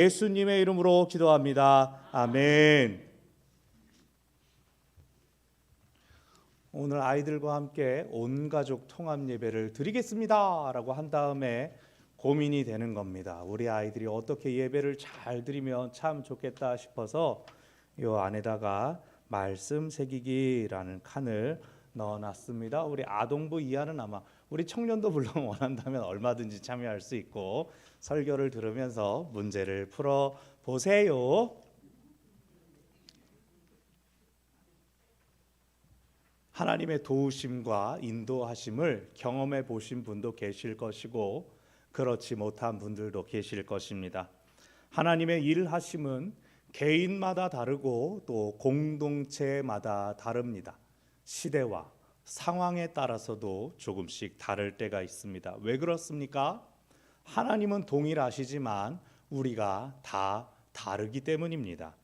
예수님의 이름으로 기도합니다. 아멘. 오늘 아이들과 함께 온 가족 통합 예배를 드리겠습니다 라고 한 다음에 고민이 되는 겁니다. 우리 아이들이 어떻게 예배를 잘 드리면 참 좋겠다 싶어서 이 안에다가 말씀 새기기라는 칸을 넣어놨습니다. 우리 아동부 이하는 아마 우리 청년도 물론 원한다면 얼마든지 참여할 수 있고 설교를 들으면서 문제를 풀어보세요. 하나님의 도우심과 인도하심을 경험해 보신 분도 계실 것이고 그렇지 못한 분들도 계실 것입니다. 하나님의 일하심은 개인마다 다르고 또 공동체마다 다릅니다. 시대와 상황에 따라서도 조금씩 다를 때가 있습니다. 왜 그렇습니까? 하나님은 동일하시지만 우리가 다 다르기 때문입니다.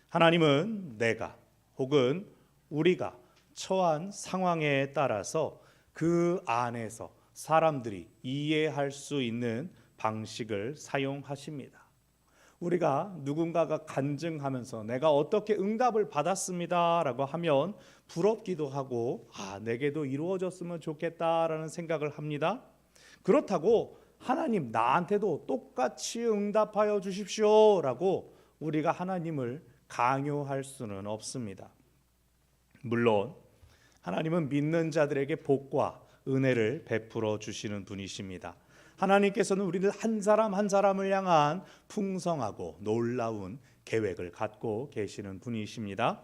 하나님은 내가 혹은 우리가 처한 상황에 따라서 그 안에서 사람들이 이해할 수 있는 방식을 사용하십니다. 우리가 누군가가 간증하면서 내가 어떻게 응답을 받았습니다 라고 하면 부럽기도 하고 내게도 이루어졌으면 좋겠다라는 생각을 합니다. 그렇다고 하나님 나한테도 똑같이 응답하여 주십시오 라고 우리가 하나님을 강요할 수는 없습니다. 물론 하나님은 믿는 자들에게 복과 은혜를 베풀어 주시는 분이십니다. 하나님께서는 우리들 한 사람 한 사람을 향한 풍성하고 놀라운 계획을 갖고 계시는 분이십니다.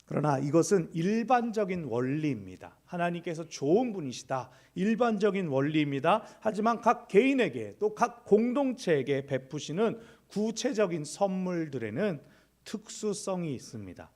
그러나 이것은 일반적인 원리입니다. 하나님께서 좋은 분이시다. 일반적인 원리입니다. 하지만 각 개인에게 또 각 공동체에게 베푸시는 구체적인 선물들에는 특수성이 있습니다.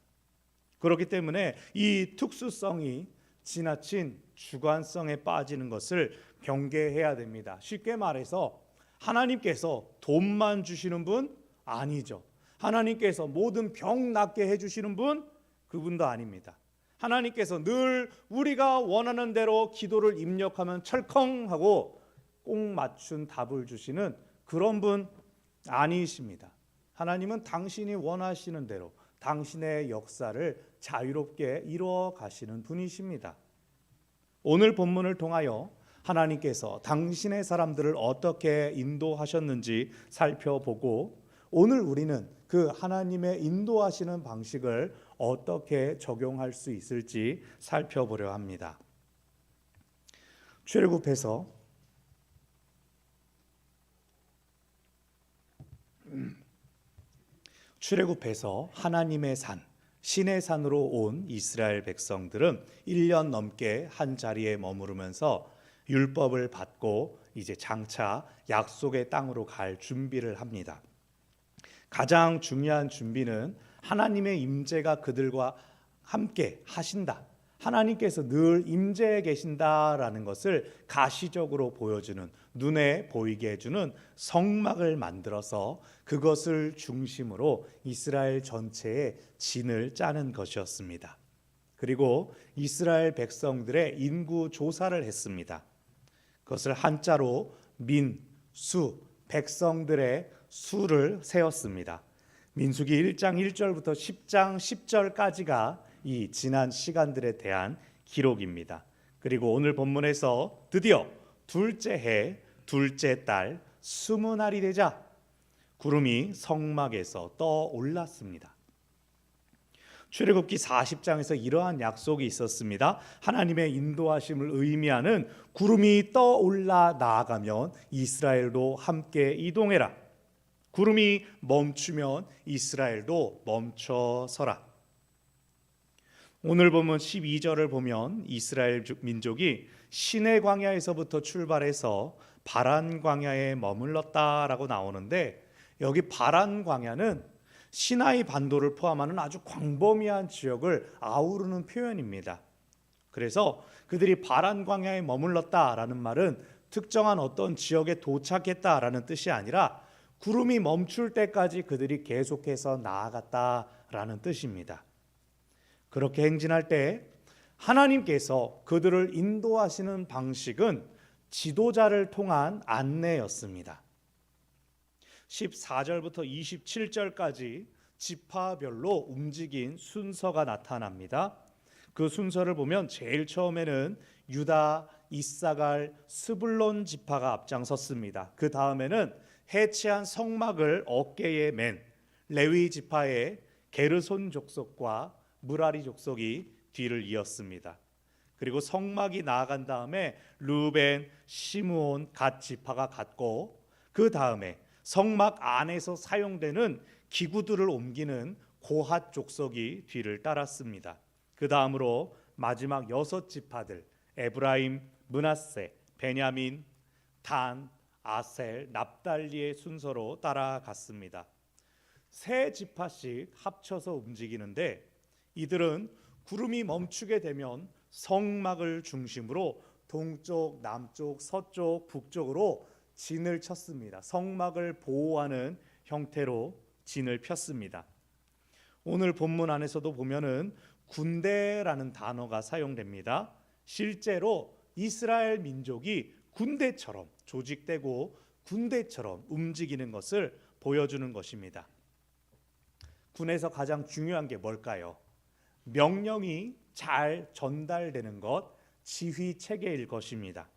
그렇기 때문에 이 특수성이 지나친 주관성에 빠지는 것을 경계해야 됩니다. 쉽게 말해서 하나님께서 돈만 주시는 분 아니죠. 하나님께서 모든 병 낫게 해주시는 분 그분도 아닙니다. 하나님께서 늘 우리가 원하는 대로 기도를 입력하면 철컹하고 꼭 맞춘 답을 주시는 그런 분 아니십니다. 하나님은 당신이 원하시는 대로 당신의 역사를 자유롭게 이루어 가시는 분이십니다. 오늘 본문을 통하여 하나님께서 당신의 사람들을 어떻게 인도하셨는지 살펴보고 오늘 우리는 그 하나님의 인도하시는 방식을 어떻게 적용할 수 있을지 살펴보려 합니다. 출애굽해서 하나님의 산 시내산으로 온 이스라엘 백성들은 1년 넘게 한 자리에 머무르면서 율법을 받고 이제 장차 약속의 땅으로 갈 준비를 합니다. 가장 중요한 준비는 하나님의 임재가 그들과 함께 하신다. 하나님께서 늘 임재해 계신다라는 것을 가시적으로 보여주는 눈에 보이게 해주는 성막을 만들어서 그것을 중심으로 이스라엘 전체의 진을 짜는 것이었습니다. 그리고 이스라엘 백성들의 인구 조사를 했습니다. 그것을 한자로 민수, 백성들의 수를 세었습니다. 민수기 1장 1절부터 10장 10절까지가 이 지난 시간들에 대한 기록입니다. 그리고 오늘 본문에서 드디어 둘째 해 둘째 달 20날이 되자 구름이 성막에서 떠올랐습니다. 출애굽기 40장에서 이러한 약속이 있었습니다. 하나님의 인도하심을 의미하는 구름이 떠올라 나아가면 이스라엘도 함께 이동해라. 구름이 멈추면 이스라엘도 멈춰서라. 오늘 보면 12절을 보면 이스라엘 민족이 시내 광야에서부터 출발해서 바란 광야에 머물렀다라고 나오는데 여기 바란 광야는 시나이 반도를 포함하는 아주 광범위한 지역을 아우르는 표현입니다. 그래서 그들이 바란 광야에 머물렀다라는 말은 특정한 어떤 지역에 도착했다라는 뜻이 아니라 구름이 멈출 때까지 그들이 계속해서 나아갔다라는 뜻입니다. 그렇게 행진할 때 하나님께서 그들을 인도하시는 방식은 지도자를 통한 안내였습니다. 14절부터 27절까지 지파별로 움직인 순서가 나타납니다. 그 순서를 보면 제일 처음에는 유다, 이사갈, 스불론 지파가 앞장섰습니다. 그 다음에는 해체한 성막을 어깨에 맨 레위 지파의 게르손 족속과 무라리 족속이 뒤를 이었습니다. 그리고 성막이 나아간 다음에 루벤, 시므온, 갓 지파가 갔고, 그 다음에 성막 안에서 사용되는 기구들을 옮기는 고핫 족속이 뒤를 따랐습니다. 그 다음으로 마지막 6지파들 에브라임, 므낫세, 베냐민, 단, 아셀, 납달리의 순서로 따라갔습니다. 3지파씩 합쳐서 움직이는데 이들은 구름이 멈추게 되면 성막을 중심으로 동쪽, 남쪽, 서쪽, 북쪽으로 진을 쳤습니다. 성막을 보호하는 형태로 진을 폈습니다. 오늘 본문 안에서도 보면은 군대라는 단어가 사용됩니다. 실제로 이스라엘 민족이 군대처럼 조직되고 군대처럼 움직이는 것을 보여주는 것입니다. 군에서 가장 중요한 게 뭘까요? 명령이 잘 전달되는 것, 지휘 체계일 것입니다.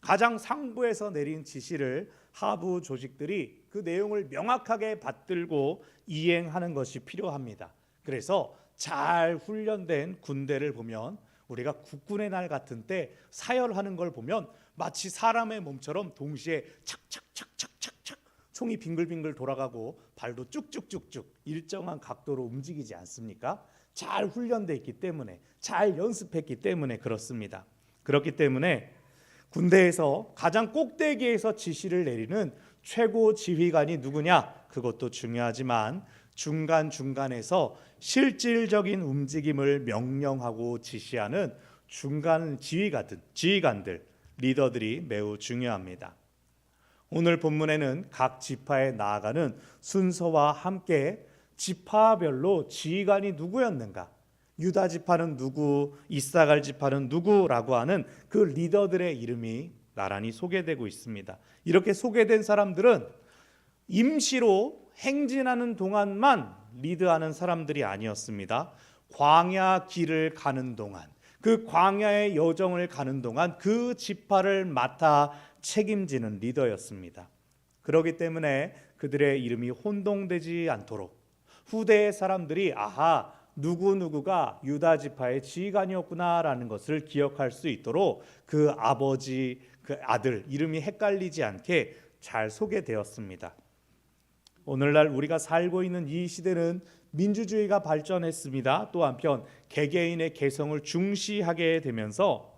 가장 상부에서 내린 지시를 하부 조직들이 그 내용을 명확하게 받들고 이행하는 것이 필요합니다. 그래서 잘 훈련된 군대를 보면 우리가 국군의 날 같은 때 사열하는 걸 보면 마치 사람의 몸처럼 동시에 착착착착착착 총이 빙글빙글 돌아가고 발도 쭉쭉쭉쭉 일정한 각도로 움직이지 않습니까? 잘 훈련되어 있기 때문에, 잘 연습했기 때문에 그렇습니다. 그렇기 때문에 군대에서 가장 꼭대기에서 지시를 내리는 최고 지휘관이 누구냐? 그것도 중요하지만 중간중간에서 실질적인 움직임을 명령하고 지시하는 중간 지휘관들, 리더들이 매우 중요합니다. 오늘 본문에는 각 지파에 나아가는 순서와 함께 지파별로 지휘관이 누구였는가, 유다 지파는 누구, 이사갈 지파는 누구라고 하는 그 리더들의 이름이 나란히 소개되고 있습니다. 이렇게 소개된 사람들은 임시로 행진하는 동안만 리드하는 사람들이 아니었습니다. 광야 길을 가는 동안, 그 광야의 여정을 가는 동안 그 지파를 맡아 책임지는 리더였습니다. 그렇기 때문에 그들의 이름이 혼동되지 않도록 후대의 사람들이 아하, 누구누구가 유다 지파의 지휘관이었구나라는 것을 기억할 수 있도록 그 아버지, 그 아들 이름이 헷갈리지 않게 잘 소개되었습니다. 오늘날 우리가 살고 있는 이 시대는 민주주의가 발전했습니다. 또 한편 개개인의 개성을 중시하게 되면서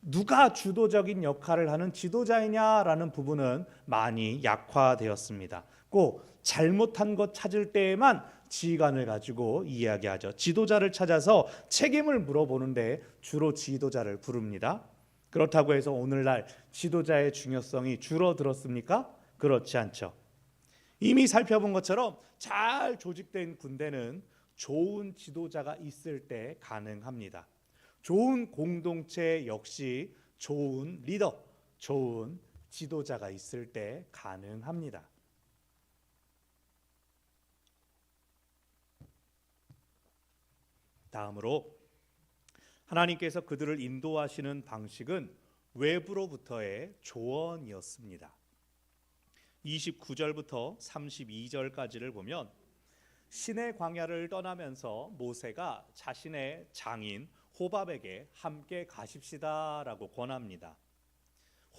누가 주도적인 역할을 하는 지도자이냐라는 부분은 많이 약화되었습니다. 꼭 잘못한 것 찾을 때에만 지휘관을 가지고 이야기하죠. 지도자를 찾아서 책임을 물어보는데 주로 지도자를 부릅니다. 그렇다고 해서 오늘날 지도자의 중요성이 줄어들었습니까? 그렇지 않죠. 이미 살펴본 것처럼 잘 조직된 군대는 좋은 지도자가 있을 때 가능합니다. 좋은 공동체 역시 좋은 리더, 좋은 지도자가 있을 때 가능합니다. 다음으로 하나님께서 그들을 인도하시는 방식은 외부로부터의 조언이었습니다. 29절부터 32절까지를 보면 신의 광야를 떠나면서 모세가 자신의 장인 호밥에게 함께 가십시다라고 권합니다.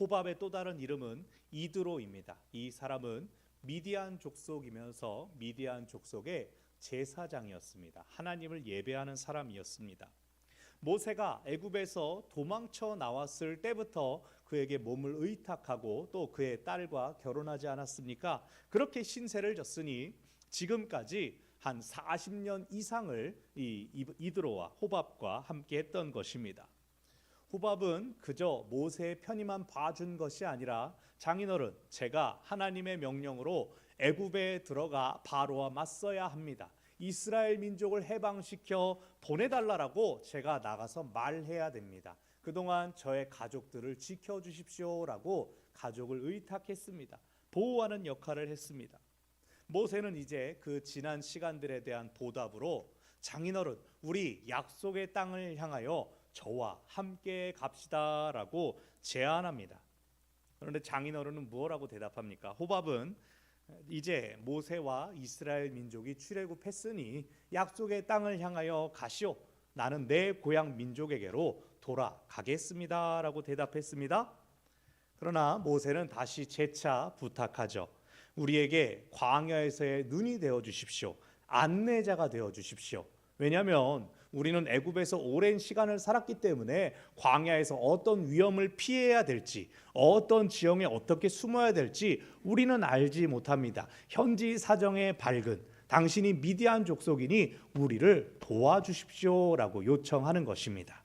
호밥의 또 다른 이름은 이드로입니다. 이 사람은 미디안 족속이면서 미디안 족속의 제사장이었습니다. 하나님을 예배하는 사람이었습니다. 모세가 애굽에서 도망쳐 나왔을 때부터 그에게 몸을 의탁하고 또 그의 딸과 결혼하지 않았습니까? 그렇게 신세를 졌으니 지금까지 한 40년 이상을 이드로와 호밥과 함께 했던 것입니다. 호밥은 그저 모세의 편의만 봐준 것이 아니라 장인어른, 제가 하나님의 명령으로 애굽에 들어가 바로와 맞서야 합니다. 이스라엘 민족을 해방시켜 보내달라고 제가 나가서 말해야 됩니다. 그동안 저의 가족들을 지켜주십시오라고 가족을 의탁했습니다. 보호하는 역할을 했습니다. 모세는 이제 그 지난 시간들에 대한 보답으로 장인어른, 우리 약속의 땅을 향하여 저와 함께 갑시다라고 제안합니다. 그런데 장인어른은 뭐라고 대답합니까? 호밥은 이제 모세와 이스라엘 민족이 출애굽했으니 약속의 땅을 향하여 가시오. 나는 내 고향 민족에게로 돌아가겠습니다라고 대답했습니다. 그러나 모세는 다시 재차 부탁하죠. 우리에게 광야에서의 눈이 되어 주십시오. 안내자가 되어 주십시오. 왜냐하면 우리는 애굽에서 오랜 시간을 살았기 때문에 광야에서 어떤 위험을 피해야 될지, 어떤 지형에 어떻게 숨어야 될지 우리는 알지 못합니다. 현지 사정에 밝은 당신이 미디안 족속이니 우리를 도와주십시오라고 요청하는 것입니다.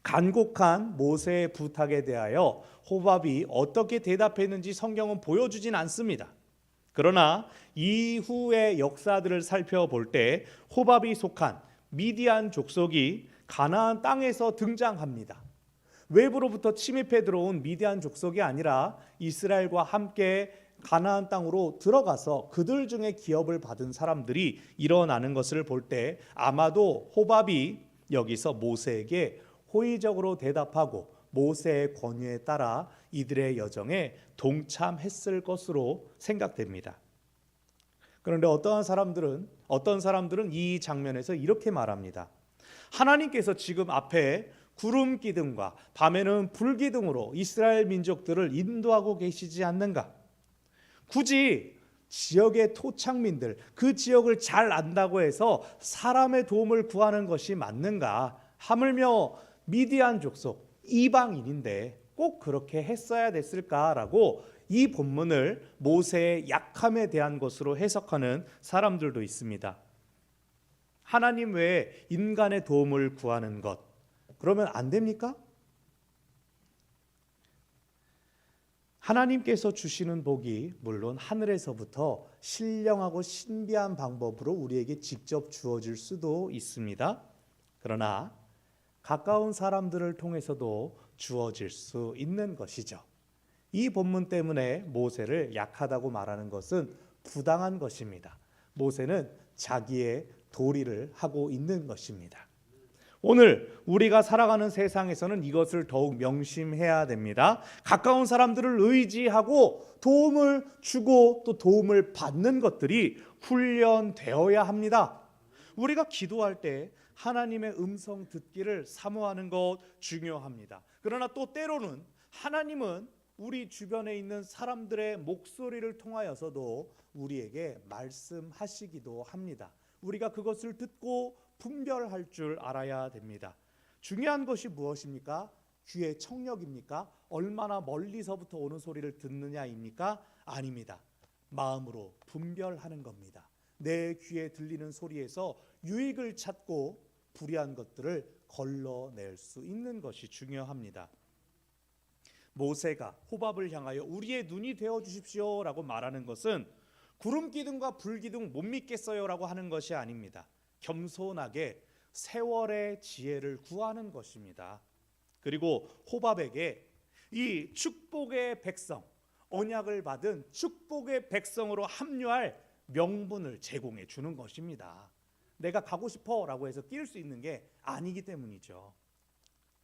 간곡한 모세의 부탁에 대하여 호밥이 어떻게 대답했는지 성경은 보여주진 않습니다. 그러나 이후의 역사들을 살펴볼 때 호밥이 속한 미디안 족속이 가나안 땅에서 등장합니다. 외부로부터 침입해 들어온 미디안 족속이 아니라 이스라엘과 함께 가나안 땅으로 들어가서 그들 중에 기업을 받은 사람들이 일어나는 것을 볼 때 아마도 호밥이 여기서 모세에게 호의적으로 대답하고 모세의 권유에 따라 이들의 여정에 동참했을 것으로 생각됩니다. 그런데 어떤 사람들은 이 장면에서 이렇게 말합니다. 하나님께서 지금 앞에 구름 기둥과 밤에는 불 기둥으로 이스라엘 민족들을 인도하고 계시지 않는가? 굳이 지역의 토착민들, 그 지역을 잘 안다고 해서 사람의 도움을 구하는 것이 맞는가? 하물며 미디안 족속, 이방인인데 꼭 그렇게 했어야 됐을까라고 이 본문을 모세의 약함에 대한 것으로 해석하는 사람들도 있습니다. 하나님 외에 인간의 도움을 구하는 것, 그러면 안 됩니까? 하나님께서 주시는 복이 물론 하늘에서부터 신령하고 신비한 방법으로 우리에게 직접 주어질 수도 있습니다. 그러나 가까운 사람들을 통해서도 주어질 수 있는 것이죠. 이 본문 때문에 모세를 약하다고 말하는 것은 부당한 것입니다. 모세는 자기의 도리를 하고 있는 것입니다. 오늘 우리가 살아가는 세상에서는 이것을 더욱 명심해야 됩니다. 가까운 사람들을 의지하고 도움을 주고 또 도움을 받는 것들이 훈련되어야 합니다. 우리가 기도할 때 하나님의 음성 듣기를 사모하는 것 중요합니다. 그러나 또 때로는 하나님은 우리 주변에 있는 사람들의 목소리를 통하여서도 우리에게 말씀하시기도 합니다. 우리가 그것을 듣고 분별할 줄 알아야 됩니다. 중요한 것이 무엇입니까? 귀의 청력입니까? 얼마나 멀리서부터 오는 소리를 듣느냐입니까? 아닙니다. 마음으로 분별하는 겁니다. 내 귀에 들리는 소리에서 유익을 찾고 불의한 것들을 걸러낼 수 있는 것이 중요합니다. 모세가 호밥을 향하여 우리의 눈이 되어 주십시오라고 말하는 것은 구름 기둥과 불 기둥 못 믿겠어요라고 하는 것이 아닙니다. 겸손하게 세월의 지혜를 구하는 것입니다. 그리고 호밥에게 이 축복의 백성, 언약을 받은 축복의 백성으로 합류할 명분을 제공해 주는 것입니다. 내가 가고 싶어라고 해서 뛸 수 있는 게 아니기 때문이죠.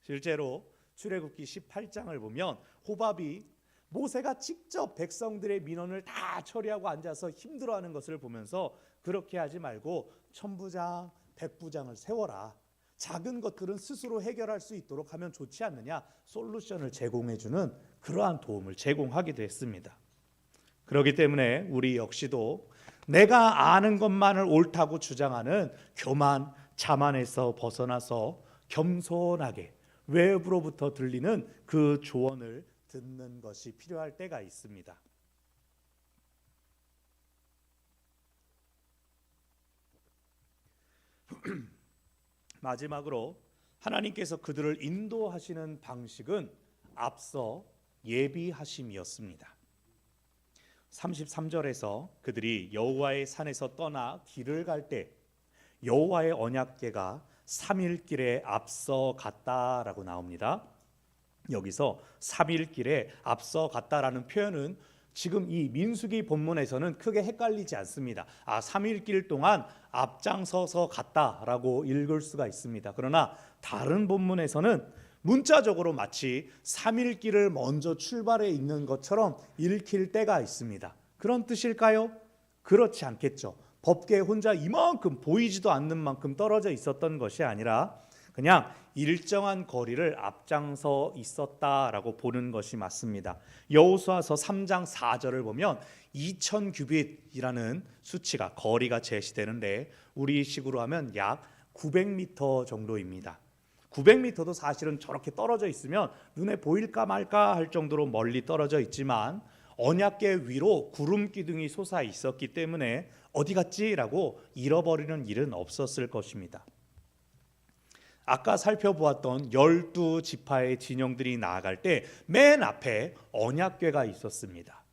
실제로 출애굽기 18장을 보면 호밥이 모세가 직접 백성들의 민원을 다 처리하고 앉아서 힘들어하는 것을 보면서 그렇게 하지 말고 천부장, 백부장을 세워라. 작은 것들은 스스로 해결할 수 있도록 하면 좋지 않느냐. 솔루션을 제공해주는 그러한 도움을 제공하기도 했습니다. 그렇기 때문에 우리 역시도 내가 아는 것만을 옳다고 주장하는 교만, 자만에서 벗어나서 겸손하게 외부로부터 들리는 그 조언을 듣는 것이 필요할 때가 있습니다. 마지막으로 하나님께서 그들을 인도하시는 방식은 앞서 예비하심이었습니다. 33절에서 그들이 여호와의 산에서 떠나 길을 갈 때 여호와의 언약궤가 3일 길에 앞서 갔다라고 나옵니다. 여기서 3일 길에 앞서 갔다라는 표현은 지금 이 민수기 본문에서는 크게 헷갈리지 않습니다. 3일길 동안 앞장서서 갔다라고 읽을 수가 있습니다. 그러나 다른 본문에서는 문자적으로 마치 3일길을 먼저 출발해 있는 것처럼 읽힐 때가 있습니다. 그런 뜻일까요? 그렇지 않겠죠. 법궤에 혼자 이만큼 보이지도 않는 만큼 떨어져 있었던 것이 아니라 그냥 일정한 거리를 앞장서 있었다라고 보는 것이 맞습니다. 여호수아서 3장 4절을 보면 2000규빗이라는 수치가 거리가 제시되는데 우리식으로 하면 약 900m 정도입니다. 900m도 사실은 저렇게 떨어져 있으면 눈에 보일까 말까 할 정도로 멀리 떨어져 있지만 언약궤 위로 구름 기둥이 솟아 있었기 때문에 어디 갔지라고 잃어버리는 일은 없었을 것입니다. 아까 살펴보았던 12지파의 진영들이 나아갈 때 맨 앞에 언약궤가 있었습니다.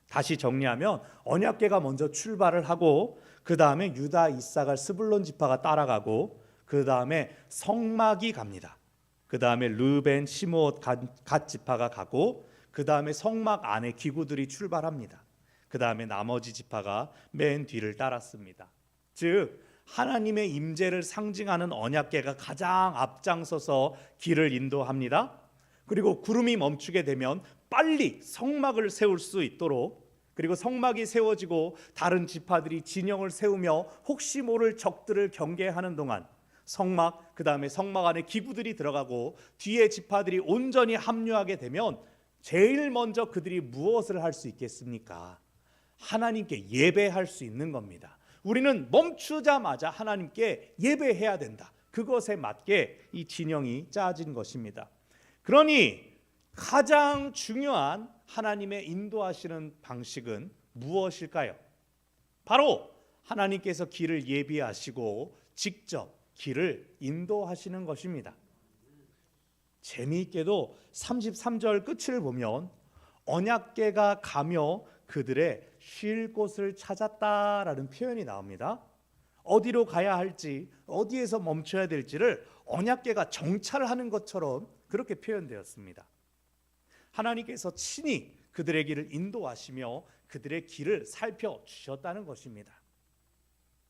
다시 정리하면 언약궤가 먼저 출발을 하고 그 다음에 유다, 이사갈, 스불론 지파가 따라가고 그 다음에 성막이 갑니다. 그 다음에 르벤, 시므온, 갓 지파가 가고 그 다음에 성막 안에 기구들이 출발합니다. 그 다음에 나머지 지파가 맨 뒤를 따랐습니다. 즉 하나님의 임재를 상징하는 언약궤가 가장 앞장서서 길을 인도합니다. 그리고 구름이 멈추게 되면 빨리 성막을 세울 수 있도록, 그리고 성막이 세워지고 다른 지파들이 진영을 세우며 혹시 모를 적들을 경계하는 동안 성막, 그 다음에 성막 안에 기구들이 들어가고 뒤에 지파들이 온전히 합류하게 되면 제일 먼저 그들이 무엇을 할 수 있겠습니까? 하나님께 예배할 수 있는 겁니다. 우리는 멈추자마자 하나님께 예배해야 된다. 그것에 맞게 이 진영이 짜진 것입니다. 그러니 가장 중요한 하나님의 인도하시는 방식은 무엇일까요? 바로 하나님께서 길을 예비하시고 직접 길을 인도하시는 것입니다. 재미있게도 33절 끝을 보면 언약궤가 가며 그들의 쉴 곳을 찾았다라는 표현이 나옵니다. 어디로 가야 할지, 어디에서 멈춰야 될지를 언약궤가 정찰하는 것처럼 그렇게 표현되었습니다. 하나님께서 친히 그들의 길을 인도하시며 그들의 길을 살펴주셨다는 것입니다.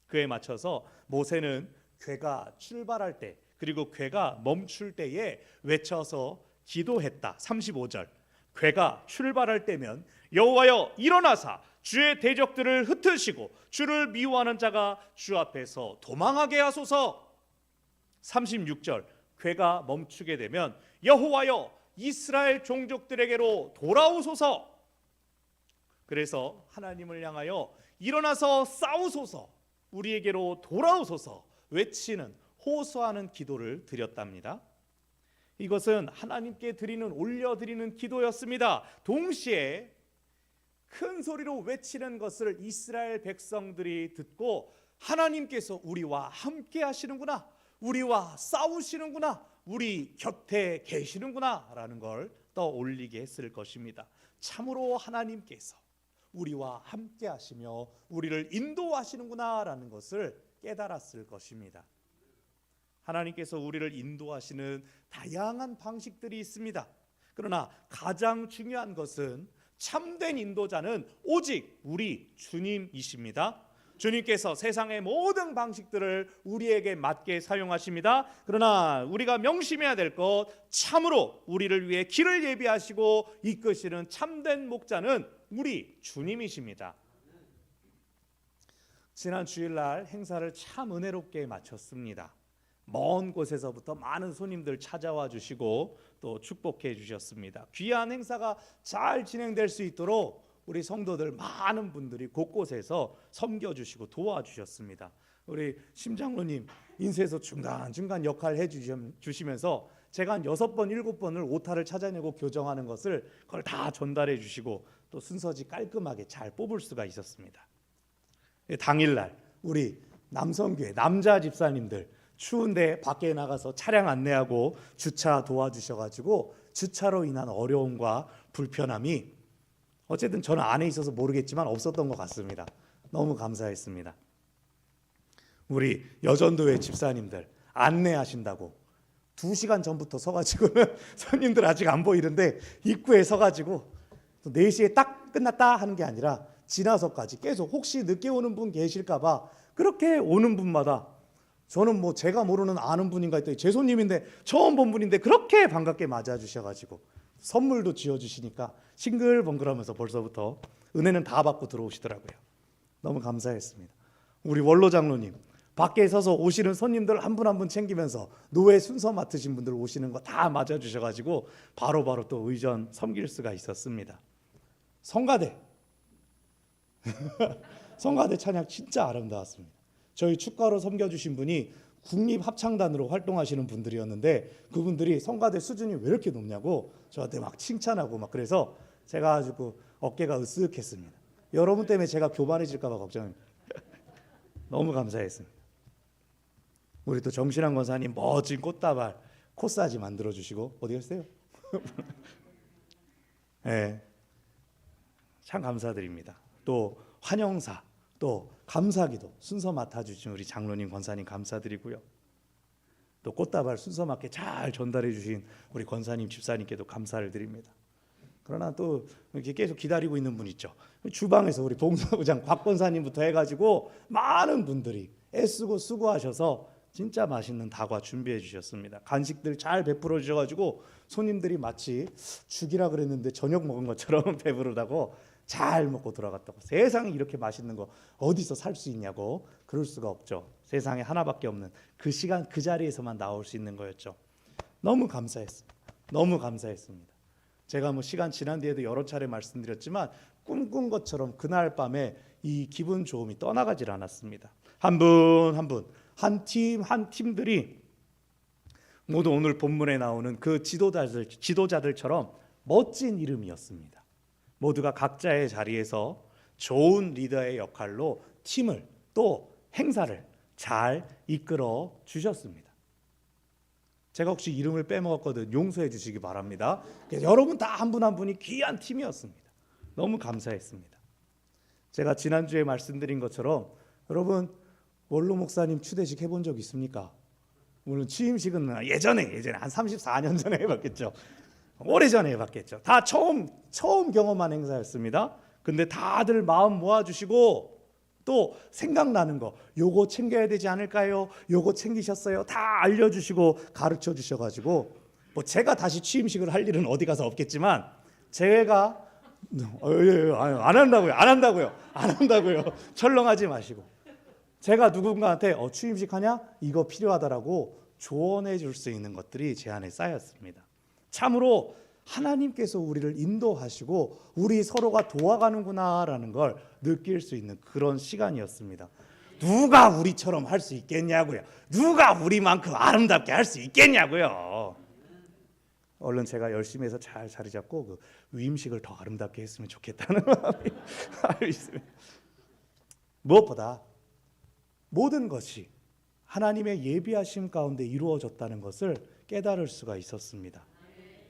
그에 맞춰서 모세는 궤가 출발할 때 그리고 궤가 멈출 때에 외쳐서 기도했다. 35절 궤가 출발할 때면 여호와여 일어나사 주의 대적들을 흩으시고 주를 미워하는 자가 주 앞에서 도망하게 하소서. 36절 궤가 멈추게 되면 여호와여 이스라엘 종족들에게로 돌아오소서. 그래서 하나님을 향하여 일어나서 싸우소서, 우리에게로 돌아오소서 외치는, 호소하는 기도를 드렸답니다. 이것은 하나님께 올려드리는 기도였습니다. 동시에 큰 소리로 외치는 것을 이스라엘 백성들이 듣고 하나님께서 우리와 함께 하시는구나, 우리와 싸우시는구나, 우리 곁에 계시는구나 라는 걸 떠올리게 했을 것입니다. 참으로 하나님께서 우리와 함께 하시며 우리를 인도하시는구나 라는 것을 깨달았을 것입니다. 하나님께서 우리를 인도하시는 다양한 방식들이 있습니다. 그러나 가장 중요한 것은 참된 인도자는 오직 우리 주님이십니다. 주님께서 세상의 모든 방식들을 우리에게 맞게 사용하십니다. 그러나 우리가 명심해야 될 것, 참으로 우리를 위해 길을 예비하시고 이끄시는 참된 목자는 우리 주님이십니다. 지난 주일날 행사를 참 은혜롭게 마쳤습니다. 먼 곳에서부터 많은 손님들 찾아와 주시고 또 축복해 주셨습니다. 귀한 행사가 잘 진행될 수 있도록 우리 성도들 많은 분들이 곳곳에서 섬겨주시고 도와주셨습니다. 우리 심장로님 인쇄소 중간중간 역할 해주시면서 제가 한 6번, 7번을 오타를 찾아내고 교정하는 것을 그걸 다 전달해 주시고 또 순서지 깔끔하게 잘 뽑을 수가 있었습니다. 당일날 우리 남성교회 남자 집사님들 추운데 밖에 나가서 차량 안내하고 주차 도와주셔가지고 주차로 인한 어려움과 불편함이 어쨌든 저는 안에 있어서 모르겠지만 없었던 것 같습니다. 너무 감사했습니다. 우리 여전도회 집사님들 안내하신다고 2시간 전부터 서가지고는 손님들 아직 안 보이는데 입구에 서가지고 또 4시에 딱 그냥 끝났다 하는 게 아니라 지나서까지 계속 혹시 늦게 오는 분 계실까 봐 그렇게 오는 분마다 저는 뭐 제가 모르는 아는 분인가 했더니 제 손님인데 처음 본 분인데 그렇게 반갑게 맞아주셔가지고 선물도 지어주시니까 싱글벙글하면서 벌써부터 은혜는 다 받고 들어오시더라고요. 너무 감사했습니다. 우리 원로 장로님 밖에 서서 오시는 손님들 한 분 한 분 챙기면서 노예 순서 맡으신 분들 오시는 거 다 맞아주셔가지고 바로바로 또 의전 섬길 수가 있었습니다. 성가대 성가대 찬양 진짜 아름다웠습니다. 저희 축가로 섬겨주신 분이 국립합창단으로 활동하시는 분들이었는데 그분들이 성가대 수준이 왜 이렇게 높냐고 저한테 막 칭찬하고 막 그래서 제가 아주 어깨가 으쓱했습니다. 여러분 때문에 제가 교만해질까 봐 걱정입니다. 너무 감사했습니다. 우리 또 정신환 권사님 멋진 꽃다발 코사지 만들어주시고 어디 갔어요? 네, 참 감사드립니다. 또 환영사 또 감사기도 순서 맡아주신 우리 장로님 권사님 감사드리고요. 또 꽃다발 순서 맞게 잘 전달해 주신 우리 권사님 집사님께도 감사를 드립니다. 그러나 또 이렇게 계속 기다리고 있는 분 있죠. 주방에서 우리 봉사부장 곽 권사님부터 해가지고 많은 분들이 애쓰고 수고하셔서 진짜 맛있는 다과 준비해 주셨습니다. 간식들 잘 베풀어 주셔가지고 손님들이 마치 죽이라 그랬는데 저녁 먹은 것처럼 배부르다고 잘 먹고 돌아갔다고. 세상에 이렇게 맛있는 거 어디서 살 수 있냐고. 그럴 수가 없죠. 세상에 하나밖에 없는 그 시간 그 자리에서만 나올 수 있는 거였죠. 너무 감사했습니다. 너무 감사했습니다. 제가 뭐 시간 지난 뒤에도 여러 차례 말씀드렸지만 꿈꾼 것처럼 그날 밤에 이 기분 좋음이 떠나가질 않았습니다. 한 분 한 분, 한 팀 한 팀들이 모두 오늘 본문에 나오는 그 지도자들처럼 멋진 이름이었습니다. 모두가 각자의 자리에서 좋은 리더의 역할로 팀을 또 행사를 잘 이끌어 주셨습니다. 제가 혹시 이름을 빼먹었거든 용서해 주시기 바랍니다. 여러분 다 한 분 한 분이 귀한 팀이었습니다. 너무 감사했습니다. 제가 지난주에 말씀드린 것처럼 여러분 원로 목사님 추대식 해본 적 있습니까? 물론 취임식은 예전에 한 34년 전에 해봤겠죠. 오래전에 해봤겠죠. 다 처음 경험한 행사였습니다. 근데 다들 마음 모아주시고 또 생각나는 거 요거 챙겨야 되지 않을까요? 요거 챙기셨어요? 다 알려주시고 가르쳐 주셔가지고 뭐 제가 다시 취임식을 할 일은 어디 가서 없겠지만 제가 안 한다고요. 철렁하지 마시고 제가 누군가한테 취임식 하냐? 이거 필요하다라고 조언해 줄 수 있는 것들이 제 안에 쌓였습니다. 참으로 하나님께서 우리를 인도하시고 우리 서로가 도와가는구나라는 걸 느낄 수 있는 그런 시간이었습니다. 누가 우리처럼 할 수 있겠냐고요. 누가 우리만큼 아름답게 할 수 있겠냐고요. 얼른 제가 열심히 해서 잘 자리 잡고 그 위임식을 더 아름답게 했으면 좋겠다는 마음이 있습니다. 무엇보다 모든 것이 하나님의 예비하심 가운데 이루어졌다는 것을 깨달을 수가 있었습니다.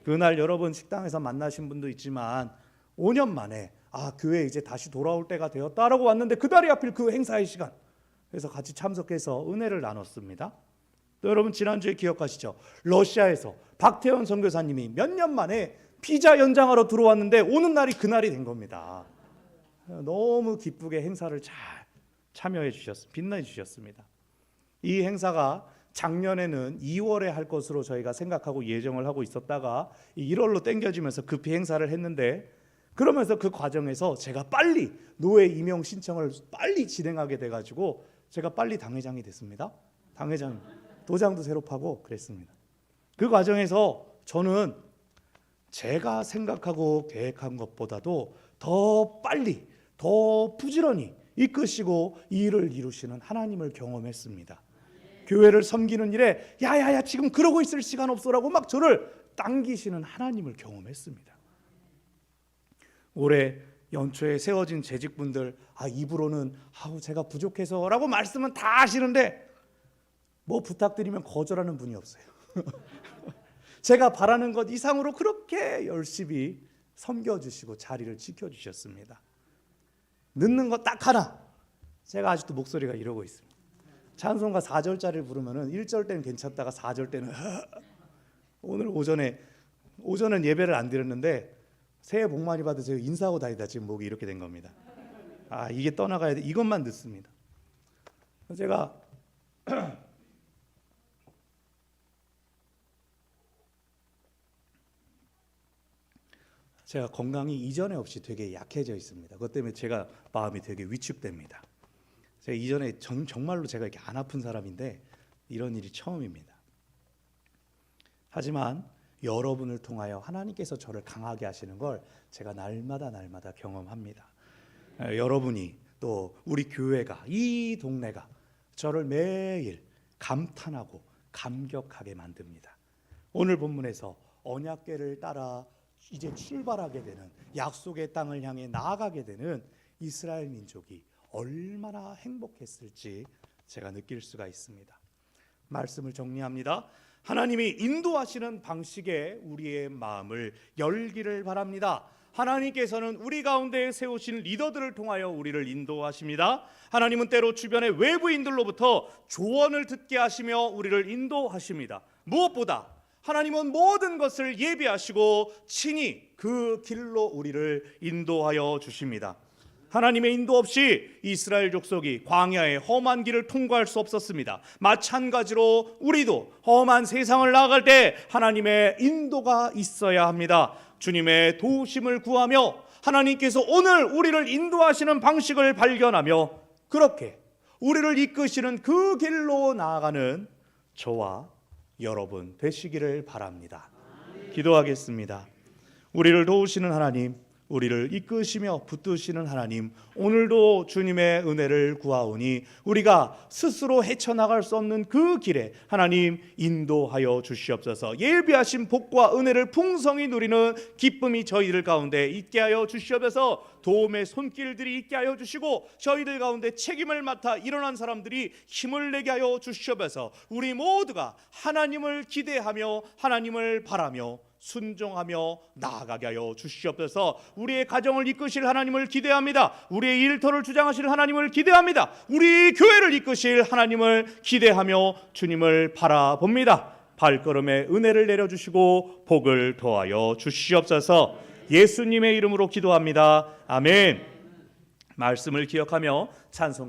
그날 여러분 식당에서 만나신 분도 있지만 5년 만에 교회 이제 다시 돌아올 때가 되었다라고 왔는데 그날이 하필 그 행사의 시간. 그래서 같이 참석해서 은혜를 나눴습니다. 또 여러분 지난주에 기억하시죠? 러시아에서 박태원 선교사님이 몇 년 만에 비자 연장하러 들어왔는데 오는 날이 그날이 된 겁니다. 너무 기쁘게 행사를 잘 참여해 주셨습니다. 빛내 주셨습니다. 이 행사가 작년에는 2월에 할 것으로 저희가 생각하고 예정을 하고 있었다가 1월로 땡겨지면서 급히 행사를 했는데 그러면서 그 과정에서 제가 빨리 노예 임용 신청을 빨리 진행하게 돼가지고 제가 빨리 당회장이 됐습니다. 당회장 도장도 새로 파고 그랬습니다. 그 과정에서 저는 제가 생각하고 계획한 것보다도 더 빨리 더 부지런히 이끄시고 이 일을 이루시는 하나님을 경험했습니다. 교회를 섬기는 일에 야야야 지금 그러고 있을 시간 없어라고 막 저를 당기시는 하나님을 경험했습니다. 올해 연초에 세워진 재직분들 입으로는 제가 부족해서라고 말씀은 다 하시는데 뭐 부탁드리면 거절하는 분이 없어요. 제가 바라는 것 이상으로 그렇게 열심히 섬겨주시고 자리를 지켜주셨습니다. 늦는 거 딱 하나. 제가 아직도 목소리가 이러고 있습니다. 찬송가 4절짜리를 부르면은 1절 때는 괜찮다가 4절 때는 오늘 오전은 예배를 안 드렸는데 새해 복 많이 받으세요. 인사하고 다니다 지금 목이 이렇게 된 겁니다. 이게 떠나가야 돼. 이것만 듣습니다. 제가 건강이 이전에 없이 되게 약해져 있습니다. 그것 때문에 제가 마음이 되게 위축됩니다. 제가 이전에 정말로 제가 이렇게 안 아픈 사람인데 이런 일이 처음입니다. 하지만 여러분을 통하여 하나님께서 저를 강하게 하시는 걸 제가 날마다 경험합니다. 여러분이 또 우리 교회가 이 동네가 저를 매일 감탄하고 감격하게 만듭니다. 오늘 본문에서 언약궤를 따라 이제 출발하게 되는 약속의 땅을 향해 나아가게 되는 이스라엘 민족이 얼마나 행복했을지 제가 느낄 수가 있습니다. 말씀을 정리합니다. 하나님이 인도하시는 방식에 우리의 마음을 열기를 바랍니다. 하나님께서는 우리 가운데 세우신 리더들을 통하여 우리를 인도하십니다. 하나님은 때로 주변의 외부인들로부터 조언을 듣게 하시며 우리를 인도하십니다. 무엇보다 하나님은 모든 것을 예비하시고 친히 그 길로 우리를 인도하여 주십니다. 하나님의 인도 없이 이스라엘 족속이 광야의 험한 길을 통과할 수 없었습니다. 마찬가지로 우리도 험한 세상을 나아갈 때 하나님의 인도가 있어야 합니다. 주님의 도우심을 구하며 하나님께서 오늘 우리를 인도하시는 방식을 발견하며 그렇게 우리를 이끄시는 그 길로 나아가는 저와 여러분 되시기를 바랍니다. 기도하겠습니다. 우리를 도우시는 하나님, 우리를 이끄시며 붙드시는 하나님, 오늘도 주님의 은혜를 구하오니 우리가 스스로 헤쳐나갈 수 없는 그 길에 하나님 인도하여 주시옵소서. 예비하신 복과 은혜를 풍성히 누리는 기쁨이 저희들 가운데 있게 하여 주시옵소서. 도움의 손길들이 있게 하여 주시고 저희들 가운데 책임을 맡아 일어난 사람들이 힘을 내게 하여 주시옵소서. 우리 모두가 하나님을 기대하며 하나님을 바라며 순종하며 나아가게 하여 주시옵소서. 우리의 가정을 이끄실 하나님을 기대합니다. 우리의 일터를 주장하실 하나님을 기대합니다. 우리 교회를 이끄실 하나님을 기대하며 주님을 바라봅니다. 발걸음에 은혜를 내려주시고 복을 더하여 주시옵소서. 예수님의 이름으로 기도합니다. 아멘. 말씀을 기억하며 찬송가